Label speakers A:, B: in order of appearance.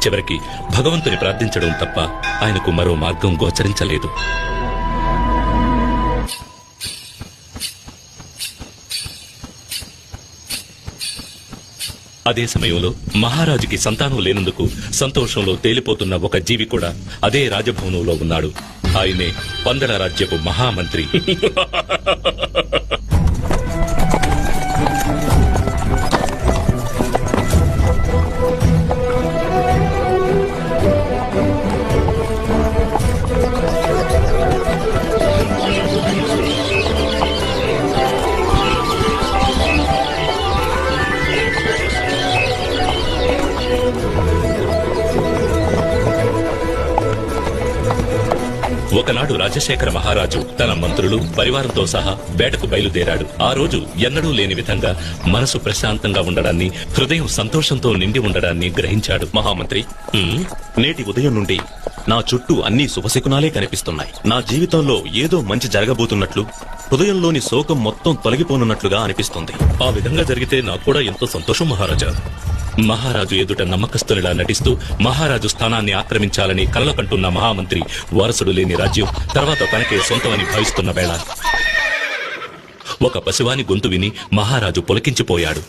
A: చివరికి భగవంతుని ప్రార్థించడం తప్ప ఆయనకు మరో మార్గం గోచరించలేదు. అదే సమయంలో మహారాజుకి సంతానం లేనందుకు సంతోషంలో తేలిపోతున్న ఒక జీవి కూడా అదే రాజభవనంలో ఉన్నాడు. ఆయనే పందల రాజ్యపు మహామంత్రి. ఒకనాడు రాజశేఖర మహారాజు తన మంత్రులు పరివారంతో సహా వేటకు బయలుదేరాడు. ఆ రోజు ఎన్నడూ లేని విధంగా మనసు ప్రశాంతంగా ఉండడాన్ని, హృదయం సంతోషంతో నిండి ఉండడాన్ని గ్రహించాడు.
B: మహామంత్రి, నేటి ఉదయం నుండి నా చుట్టూ అన్ని శుభశకునాలే కనిపిస్తున్నాయి. నా జీవితంలో ఏదో మంచి జరగబోతున్నట్లు, హృదయంలోని శోకం మొత్తం తొలగిపోనున్నట్లుగా అనిపిస్తుంది.
A: ఆ విధంగా జరిగితే నాకు కూడా ఎంతో సంతోషం మహారాజా. మహారాజు ఎదుట నమ్మకస్తునిలా నటిస్తూ మహారాజు స్థానాన్ని ఆక్రమించాలని కలలకంటున్న మహామంత్రి వారసుడు లేని రాజ్యం తర్వాత తనకే సొంతమని భావిస్తున్న వేళ ఒక పశువాని గొంతు విని మహారాజు పులకించిపోయాడు.